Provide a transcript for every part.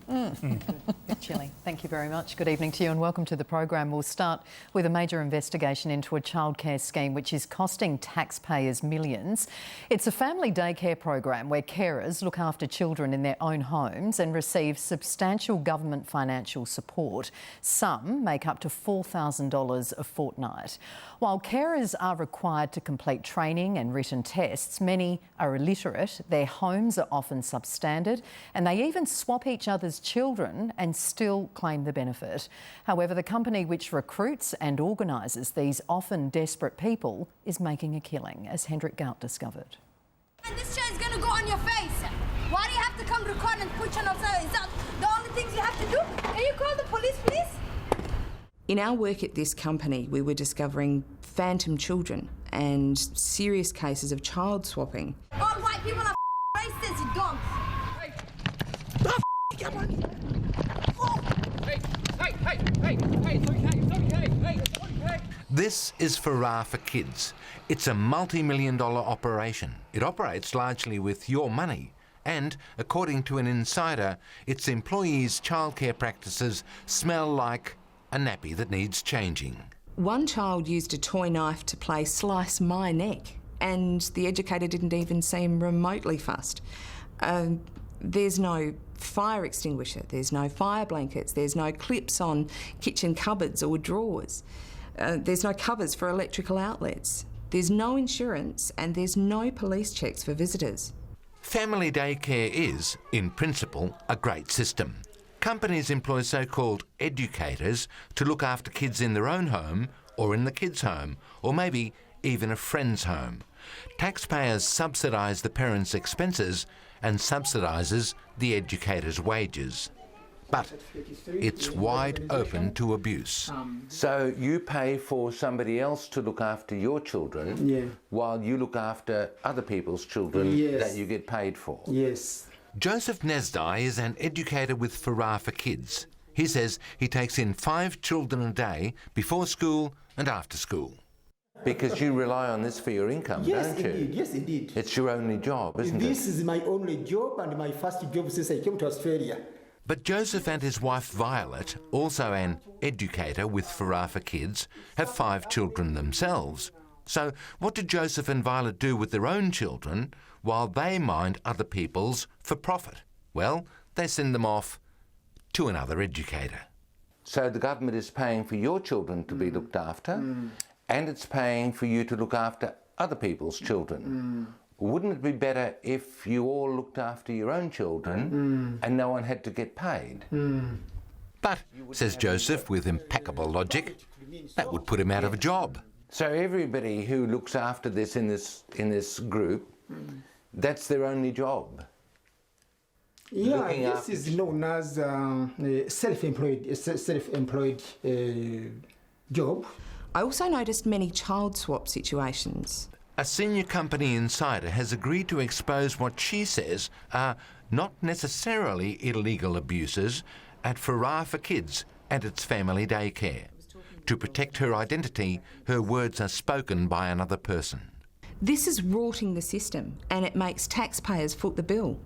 Bit chilly. Thank you very much. Good evening to you and welcome to the program. We'll start with a major investigation into a childcare scheme which is costing taxpayers millions. It's a family daycare program where carers look after children in their own homes and receive substantial government financial support. Some make up to $4,000 a fortnight. While carers are required to complete training and written tests, many are illiterate, their homes are often substandard and they even swap each other's children and still claim the benefit. However, the company which recruits and organises these often desperate people is making a killing, as Hendrik Gout discovered. And this shit is going to go on your face. Why do you have to come record and put on outside? Is that the only things you have to do? Can you call the police, please? In our work at this company, we were discovering phantom children and serious cases of child swapping. All white people are racist, you dogs. This is Farah for Kidz. It's a multi-million-dollar operation. It operates largely with your money. And, according to an insider, its employees' childcare practices smell like a nappy that needs changing. One child used a toy knife to play slice my neck, and the educator didn't even seem remotely fussed. There's no fire extinguisher, there's no fire blankets, there's no clips on kitchen cupboards or drawers. There's no covers for electrical outlets. There's no insurance and there's no police checks for visitors. Family daycare is, in principle, a great system. Companies employ so-called educators to look after kids in their own home or in the kids' home, or maybe even a friend's home. Taxpayers subsidise the parents' expenses and subsidises the educator's wages. But it's wide open to abuse. So you pay for somebody else to look after your children while you look after other people's children that you get paid for? Yes. Joseph Nesdai is an educator with Farah for Kidz. He says he takes in 5 children a day before school and after school. Because you rely on this for your income, don't you? Indeed. Yes, indeed. It's your only job, isn't it? This is my only job and my first job since I came to Australia. But Joseph and his wife Violet, also an educator with Farah for Kidz, have 5 children themselves. So what do Joseph and Violet do with their own children while they mind other people's for profit? Well, they send them off to another educator. So the government is paying for your children to be looked after, and it's paying for you to look after other people's children. Wouldn't it be better if you all looked after your own children and no one had to get paid? But, says Joseph with impeccable logic, that would put him out of a job. So everybody who looks after this in this group, that's their only job? Yeah, this is known as self-employed job. I also noticed many child swap situations. A senior company insider has agreed to expose what she says are not necessarily illegal abuses at Farah for Kidz and its family daycare. To protect her identity, her words are spoken by another person. This is rorting the system and it makes taxpayers foot the bill.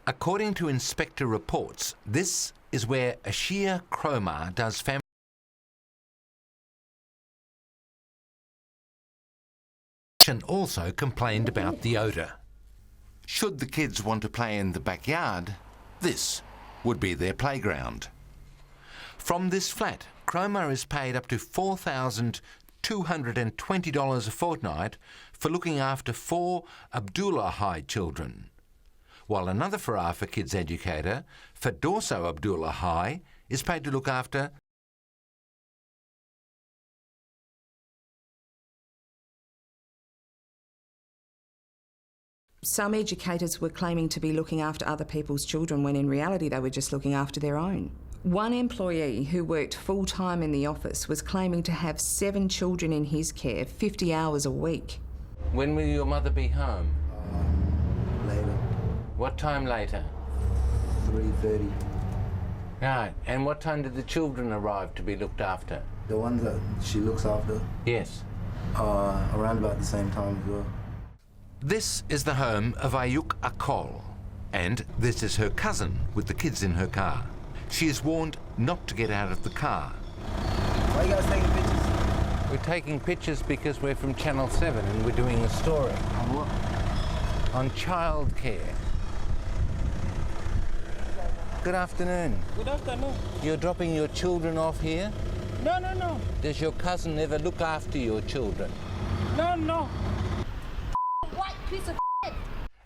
According to inspector reports, this is where Ashia Cromar does family and also complained about the odour. Should the kids want to play in the backyard, this would be their playground. From this flat, Cromar is paid up to $4,220 a fortnight for looking after 4 Abdullah High children, while another Farah for Kidz educator, Fadorso Abdullah High, is paid to look after Some educators were claiming to be looking after other people's children when in reality they were just looking after their own. One employee who worked full-time in the office was claiming to have 7 children in his care, 50 hours a week. When will your mother be home? Later. What time later? 3:30. Right, and what time did the children arrive to be looked after? The ones that she looks after? Yes. Around about the same time as well. This is the home of Ayuk Akol, and this is her cousin with the kids in her car. She is warned not to get out of the car. Why you guys taking pictures? We're taking pictures because we're from Channel 7 and we're doing a story On what? on childcare. Good afternoon. Good afternoon. You're dropping your children off here? No. Does your cousin ever look after your children? No. White piece of shit.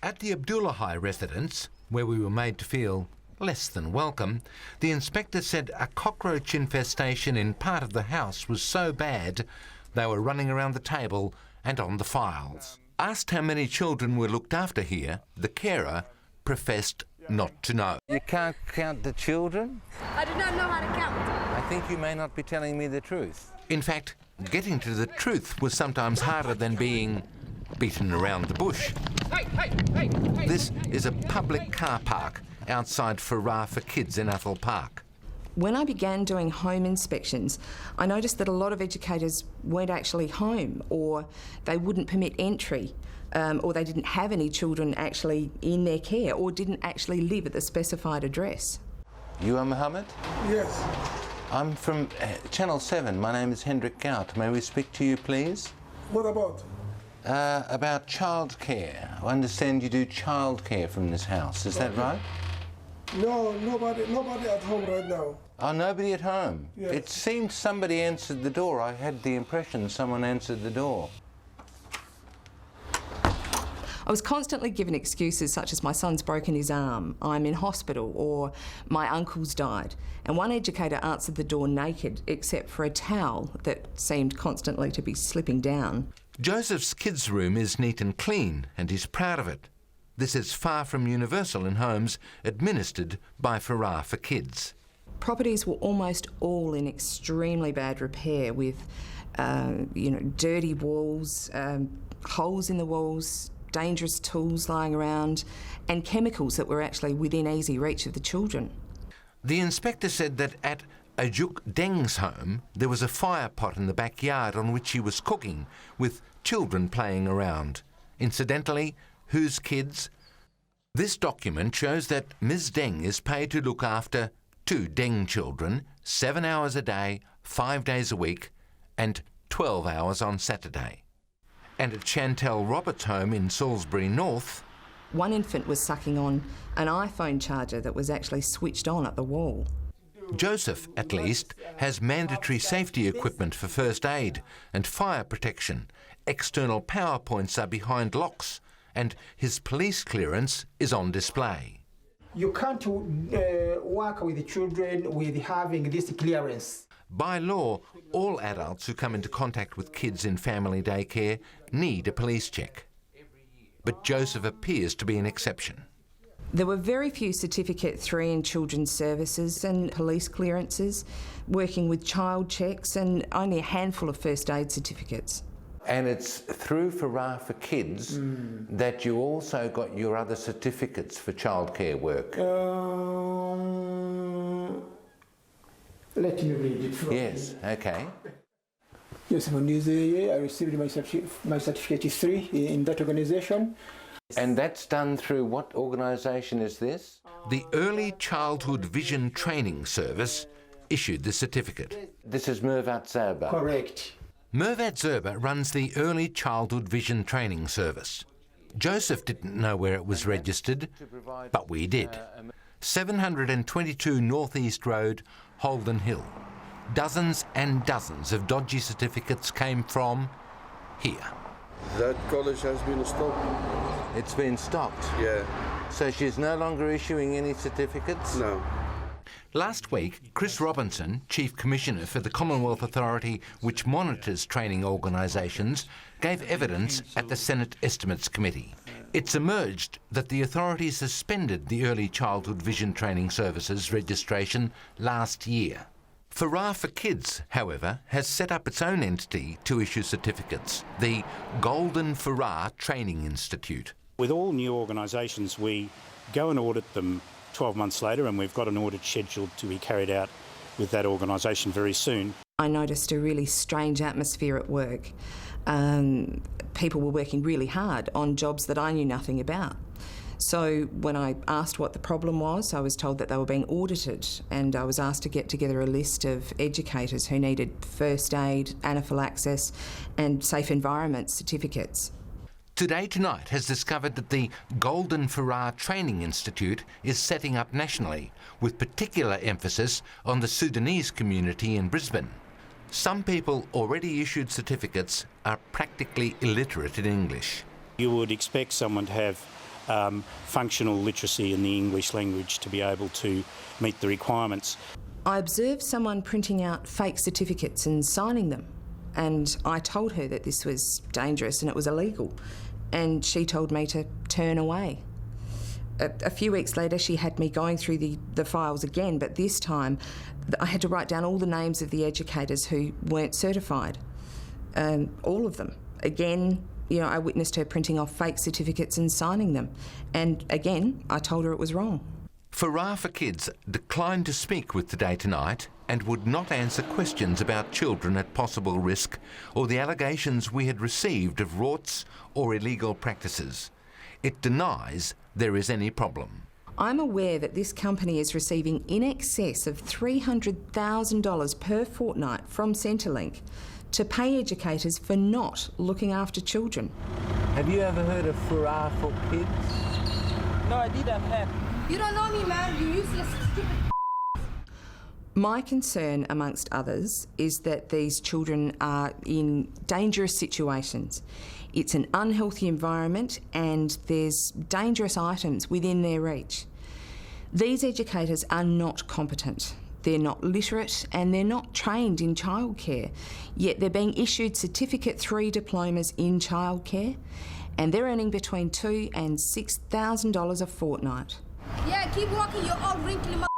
At the Abdullahi residence, where we were made to feel less than welcome, the inspector said a cockroach infestation in part of the house was so bad they were running around the table and on the files. Asked how many children were looked after here, the carer professed not to know. You can't count the children? I do not know how to count. I think you may not be telling me the truth. In fact, getting to the truth was sometimes harder than being beaten around the bush. Hey. This is a public car park outside Farah for Kidz in Athol Park. When I began doing home inspections, I noticed that a lot of educators weren't actually home, or they wouldn't permit entry, or they didn't have any children actually in their care, or didn't actually live at the specified address. You are Mohammed? Yes. I'm from Channel 7. My name is Hendrik Gout. May we speak to you, please? What about? About childcare. I understand you do childcare from this house. Is that right? No, nobody at home right now. Oh, nobody at home? Yes. It seemed somebody answered the door. I had the impression someone answered the door. I was constantly given excuses such as my son's broken his arm, I'm in hospital, or my uncle's died. And one educator answered the door naked, except for a towel that seemed constantly to be slipping down. Joseph's kids' room is neat and clean, and he's proud of it. This is far from universal in homes administered by Farah for Kidz. Properties were almost all in extremely bad repair, with, dirty walls, holes in the walls, dangerous tools lying around, and chemicals that were actually within easy reach of the children. The inspector said that at Ajuk Deng's home, there was a fire pot in the backyard on which he was cooking, with children playing around. Incidentally, whose kids? This document shows that Ms. Deng is paid to look after 2 Deng children, 7 hours a day, 5 days a week, and 12 hours on Saturday. And at Chantel Roberts' home in Salisbury North, one infant was sucking on an iPhone charger that was actually switched on at the wall. Joseph, at least, has mandatory safety equipment for first aid and fire protection. External power points are behind locks, and his police clearance is on display. You can't work with children with having this clearance. By law, all adults who come into contact with kids in family daycare need a police check. But Joseph appears to be an exception. There were very few Certificate 3 in children's services and police clearances, working with child checks, and only a handful of first aid certificates. And it's through Farah for Kidz that you also got your other certificates for childcare work. Let me read it from Yes, okay. Yes, on this year I received my certificate 3 in that organization. And that's done through what organisation is this? The Early Childhood Vision Training Service issued the certificate. This is Mervat Zerba. Correct. Mervat Zerba runs the Early Childhood Vision Training Service. Joseph didn't know where it was registered, but we did. 722 North East Road, Holden Hill. Dozens and dozens of dodgy certificates came from here. That college has been stopped. It's been stopped? Yeah. So she's no longer issuing any certificates? No. Last week, Chris Robinson, Chief Commissioner for the Commonwealth Authority which monitors training organisations, gave evidence at the Senate Estimates Committee. It's emerged that the authority suspended the Early Childhood Vision Training Services registration last year. Farah for Kidz, however, has set up its own entity to issue certificates, the Golden Farah Training Institute. With all new organisations, we go and audit them 12 months later, and we've got an audit scheduled to be carried out with that organisation very soon. I noticed a really strange atmosphere at work. People were working really hard on jobs that I knew nothing about. So when I asked what the problem was, I was told that they were being audited, and I was asked to get together a list of educators who needed first aid, anaphylaxis and safe environment certificates. Today Tonight has discovered that the Golden Farah Training Institute is setting up nationally, with particular emphasis on the Sudanese community in Brisbane. Some people already issued certificates are practically illiterate in English. You would expect someone to have functional literacy in the English language to be able to meet the requirements. I observed someone printing out fake certificates and signing them, and I told her that this was dangerous and it was illegal, and she told me to turn away. A few weeks later, she had me going through the files again, but this time I had to write down all the names of the educators who weren't certified, all of them. Again, you know, I witnessed her printing off fake certificates and signing them. And again, I told her it was wrong. Farah for Kidz declined to speak with Today Tonight and would not answer questions about children at possible risk or the allegations we had received of rorts or illegal practices. It denies there is any problem. I'm aware that this company is receiving in excess of $300,000 per fortnight from Centrelink to pay educators for not looking after children. Have you ever heard of Farah for Kidz? No, I didn't have. You don't know me, man. You useless, stupid. My concern, amongst others, is that these children are in dangerous situations. It's an unhealthy environment and there's dangerous items within their reach. These educators are not competent. They're not literate and they're not trained in childcare, yet they're being issued Certificate 3 diplomas in childcare, and they're earning between $2,000 and $6,000 a fortnight. Yeah, keep walking, you old wrinkly mother.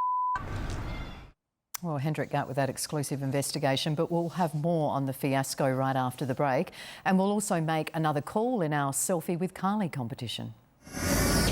Well, Hendrik Gout with that exclusive investigation, but we'll have more on the fiasco right after the break, and we'll also make another call in our Selfie with Carly competition.